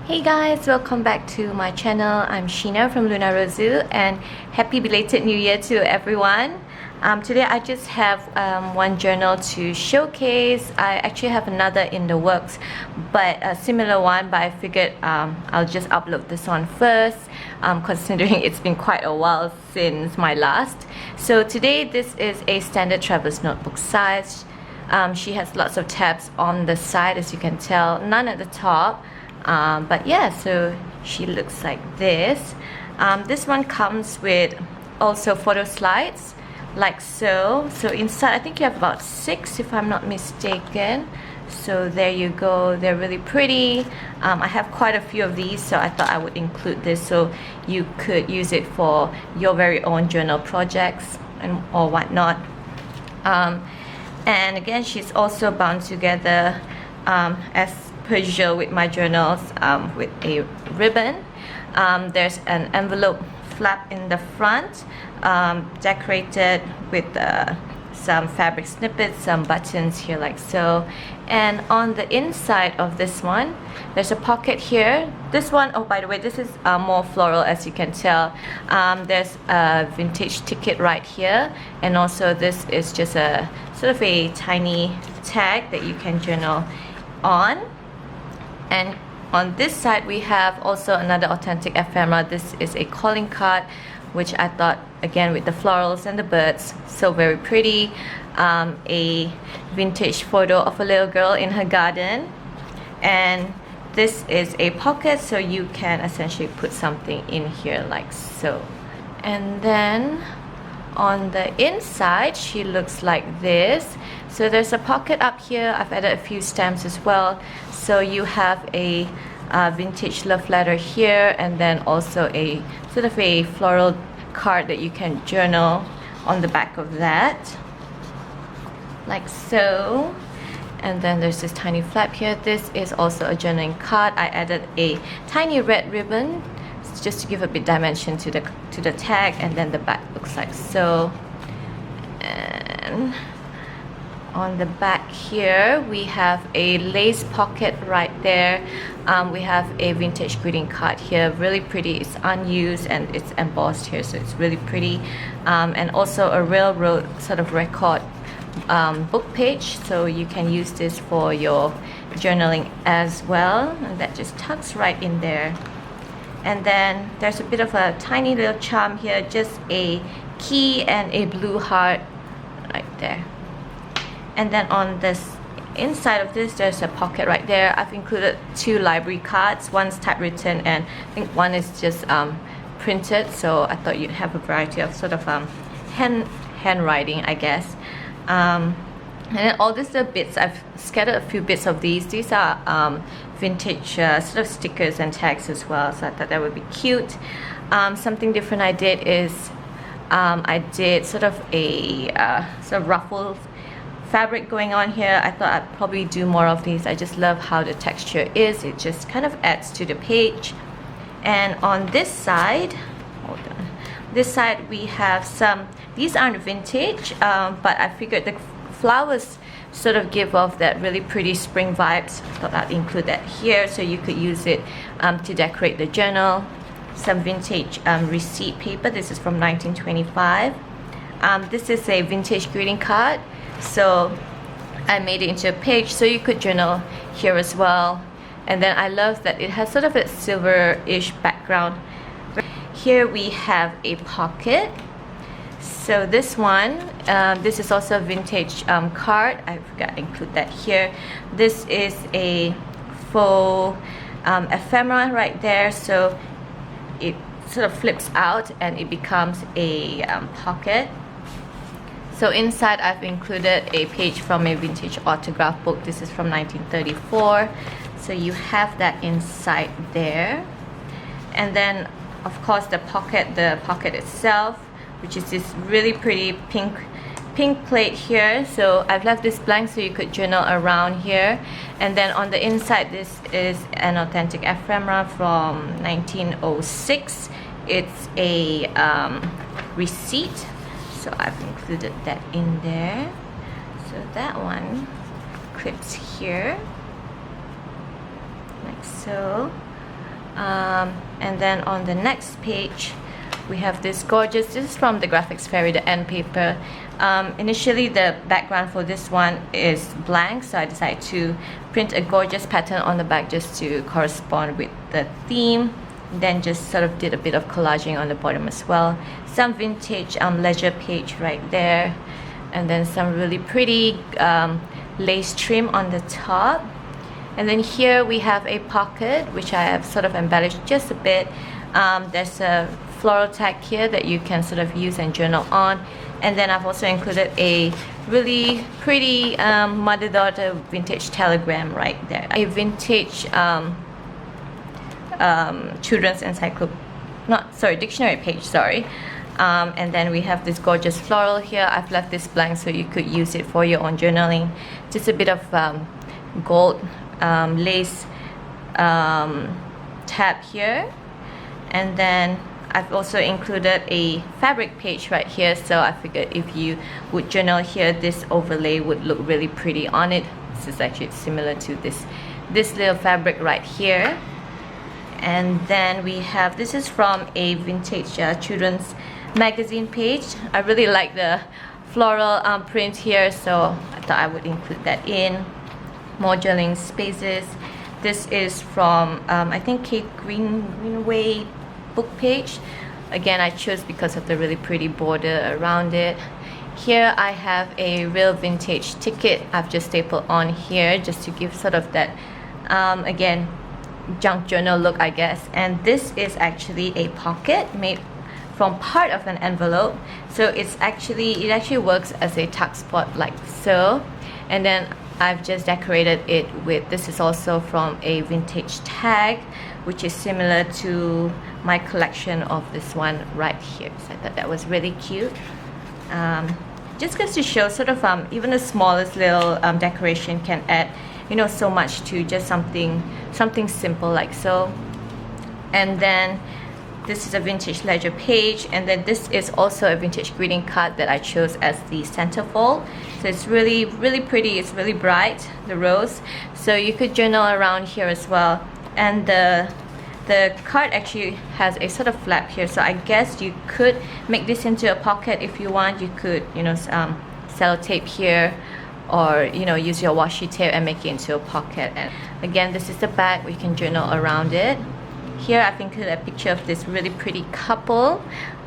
Hey guys, welcome back to my channel. I'm Sheena from Luna Rosu and happy belated new year to everyone. Today I just have one journal to showcase. I actually have another in the works, but a similar one, but I figured I'll just upload this one first, considering it's been quite a while since my last. So today this is a standard traveler's notebook size. She has lots of tabs on the side, as you can tell, none at the top. But yeah, so she looks like this. This one comes with also photo slides like so. So inside I think you have about 6 if I'm not mistaken. So there you go, they're really pretty. I have quite a few of these, so I thought I would include this so you could use it for your very own journal projects and or whatnot. And again, she's also bound together as per usual with my journals with a ribbon. There's an envelope flap in the front, decorated with some fabric snippets, some buttons here like so. And on the inside of this one, there's a pocket here. This one, oh by the way, this is more floral, as you can tell. There's a vintage ticket right here, and also this is just a sort of a tiny tag that you can journal on. And on this side we have also another authentic ephemera. This is a calling card, which I thought, again with the florals and the birds, so very pretty. A vintage photo of a little girl in her garden, and this is a pocket, so you can essentially put something in here like so. And then on the inside she looks like this. So there's a pocket up here. I've added a few stamps as well. So you have a vintage love letter here, and then also a sort of a floral card that you can journal on the back of that like so. And then there's this tiny flap here. This is also a journaling card. I added a tiny red ribbon just to give a bit dimension to the tag, and then the back looks like so. And on the back here we have a lace pocket right there. We have a vintage greeting card here, really pretty. It's unused and it's embossed here, so it's really pretty. And also a railroad sort of record book page, so you can use this for your journaling as well, and that just tucks right in there. And then there's a bit of a tiny little charm here, just a key and a blue heart right there. And then on this inside of this, there's a pocket right there. I've included 2 library cards. One's typewritten and I think one is just printed, so I thought you'd have a variety of sort of handwriting, I guess. And then all these little bits, I've scattered a few bits of these. These are vintage sort of stickers and tags as well, so I thought that would be cute. Something different I did is I did sort of a sort of ruffled fabric going on here. I thought I'd probably do more of these. I just love how the texture is. It just kind of adds to the page. And on this side, hold on, this side we have some, these aren't vintage, but I figured the flowers sort of give off that really pretty spring vibes. I thought I'd include that here so you could use it to decorate the journal. Some vintage receipt paper. This is from 1925. This is a vintage greeting card, so I made it into a page so you could journal here as well. And then I love that it has sort of a silver-ish background. Here we have a pocket. So this one, this is also a vintage card. I forgot to include that here. This is a faux ephemera right there, so it sort of flips out and it becomes a pocket. So inside I've included a page from a vintage autograph book. This is from 1934. So you have that inside there. And then of course the pocket itself, which is this really pretty pink plate here. So I've left this blank so you could journal around here. And then on the inside, this is an authentic ephemera from 1906. It's a receipt, so I've included that in there. So that one clips here like so. And then on the next page we have this gorgeous, this is from the Graphics Fairy, the end paper. Initially the background for this one is blank, so I decided to print a gorgeous pattern on the back just to correspond with the theme. Then just sort of did a bit of collaging on the bottom as well. Some vintage leisure page right there, and then some really pretty lace trim on the top. And then here we have a pocket which I have sort of embellished just a bit. There's a floral tag here that you can sort of use and journal on. And then I've also included a really pretty mother-daughter vintage telegram right there. A vintage children's dictionary page, sorry. And then we have this gorgeous floral here. I've left this blank so you could use it for your own journaling. Just a bit of gold lace tab here. And then I've also included a fabric page right here, so I figured if you would journal here, this overlay would look really pretty on it. This is actually similar to this little fabric right here. And then we have, this is from a vintage children's magazine page. I really like the floral print here, so I thought I would include that in. More journaling spaces. This is from I think Kate Greenway book page. Again, I chose because of the really pretty border around it. Here I have a real vintage ticket I've just stapled on here just to give sort of that again, junk journal look, I guess. And this is actually a pocket made from part of an envelope, so it actually works as a tuck spot like so. And then I've just decorated it with, this is also from a vintage tag which is similar to my collection of this one right here. So I thought that was really cute. Just goes to show sort of even the smallest little decoration can add, you know, so much to just something simple like so. And then this is a vintage ledger page, and then this is also a vintage greeting card that I chose as the centerfold. So it's really pretty, it's really bright, the rose, so you could journal around here as well. And the card actually has a sort of flap here, so I guess you could make this into a pocket if you want. You could, you know, sellotape here, or, you know, use your washi tape and make it into a pocket. And again, this is the back where you can journal around it. Here I've included a picture of this really pretty couple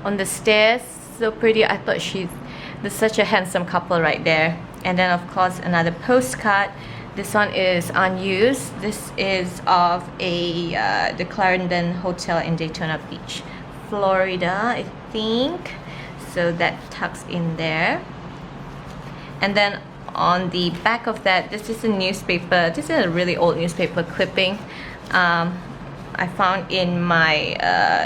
on the stairs. So pretty. I thought there's such a handsome couple right there. And then of course another postcard. This one is unused. This is of the Clarendon Hotel in Daytona Beach, Florida, I think. So that tucks in there. And then on the back of that, this is a newspaper. This is a really old newspaper clipping I found in my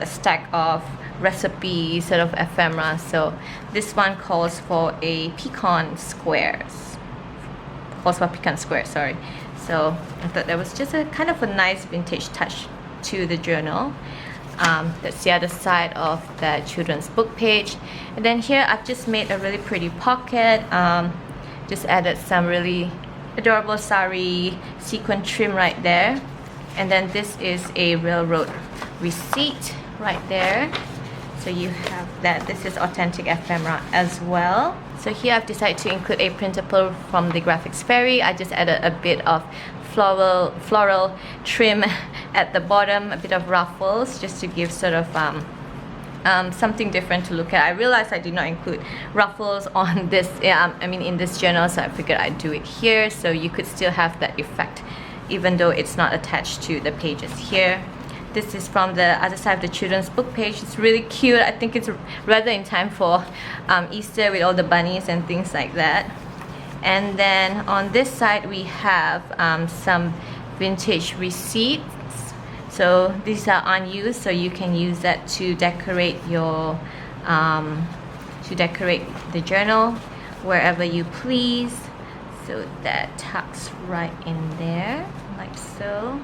stack of recipe sort of ephemera. So this one calls for a pecan squares. Sorry. So I thought that was just a kind of a nice vintage touch to the journal. That's the other side of the children's book page. And then here I've just made a really pretty pocket. Just added some really adorable sari sequin trim right there. And then this is a railroad receipt right there. So you have that. This is authentic ephemera as well. So here I've decided to include a printable from the Graphics Fairy. I just added a bit of floral trim at the bottom, a bit of ruffles, just to give sort of something different to look at. I realized I did not include ruffles on this, in this journal, so I figured I'd do it here so you could still have that effect even though it's not attached to the pages here. This is from the other side of the children's book page. It's really cute. I think it's rather in time for Easter with all the bunnies and things like that. And then on this side we have some vintage receipts. So these are unused, so you can use that to decorate your the journal wherever you please. So that tucks right in there like so.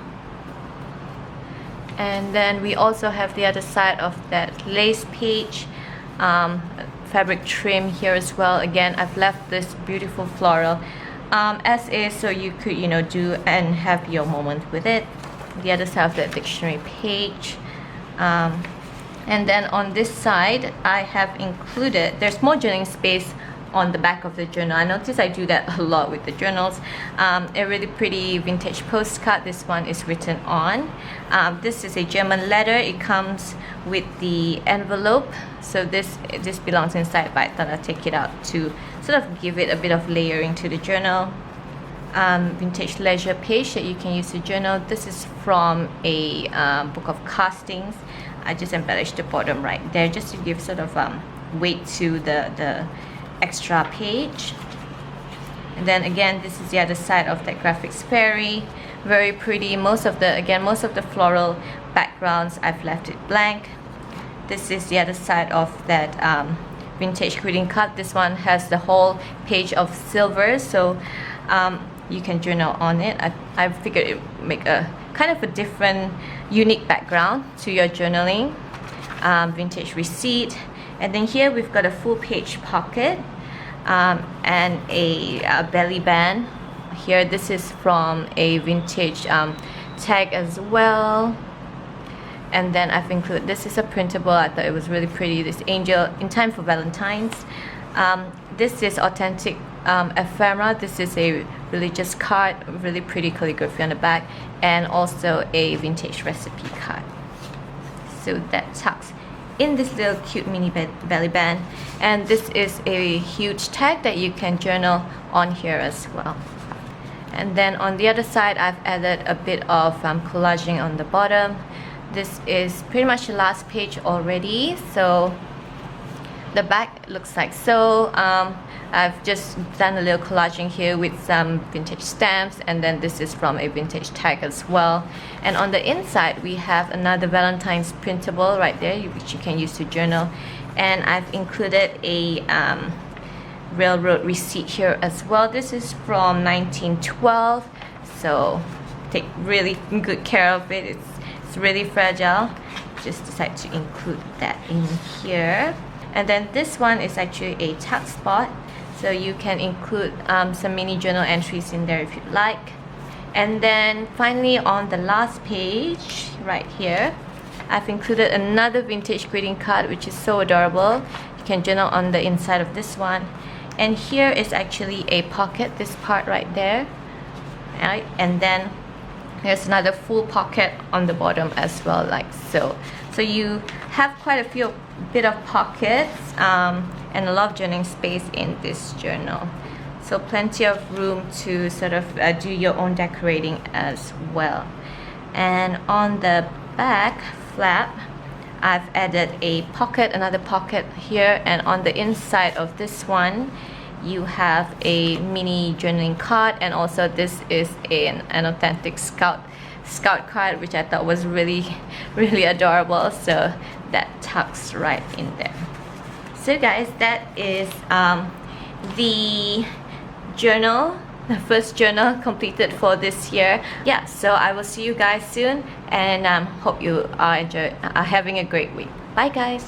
And then we also have the other side of that lace page, fabric trim here as well. Again, I've left this beautiful floral as is, so you could, do and have your moment with it. the other side of the dictionary page. And then on this side, I have included, there's more journaling space on the back of the journal. I notice I do that a lot with the journals. A really pretty vintage postcard. This one is written on. This is a German letter. It comes with the envelope. So this belongs inside, but I thought I'd take it out to sort of give it a bit of layering to the journal. Vintage leisure page that you can use to journal. This is from a book of castings. I just embellished the bottom right there just to give sort of weight to the extra page. And then again, this is the other side of that graphics fairy. Very pretty. Most of the floral backgrounds, I've left it blank. This is the other side of that vintage greeting card. This one has the whole page of silver, so you can journal on it. I figured it would make a kind of a different, unique background to your journaling. Vintage receipt. And then here we've got a full page pocket and a belly band. Here, this is from a vintage tag as well. And then I've included, this is a printable. I thought it was really pretty. This angel in time for Valentine's. This is authentic ephemera. This is a religious card, really pretty calligraphy on the back, and also a vintage recipe card. So that tucks in this little cute mini belly band, and this is a huge tag that you can journal on here as well. And then on the other side, I've added a bit of collaging on the bottom. This is pretty much the last page already, so the back looks like so. I've just done a little collaging here with some vintage stamps, and then this is from a vintage tag as well. And on the inside, we have another Valentine's printable right there, which you can use to journal. And I've included a railroad receipt here as well. This is from 1912, so take really good care of it. It's really fragile. Just decided to include that in here. And then this one is actually a tuck spot, so you can include some mini journal entries in there if you'd like. And then finally, on the last page right here, I've included another vintage greeting card, which is so adorable. You can journal on the inside of this one. And here is actually a pocket, this part right there. Right? And then there's another full pocket on the bottom as well, like so. So you have quite a bit of pockets and a lot of journaling space in this journal. So plenty of room to sort of do your own decorating as well. And on the back flap, I've added a pocket, another pocket here, and on the inside of this one, you have a mini journaling card, and also this is an authentic scout card, which I thought was really adorable, so that tucks right in there. So guys, that is the journal, the first journal completed for this year. Yeah, so I will see you guys soon, and hope you are having a great week. Bye guys.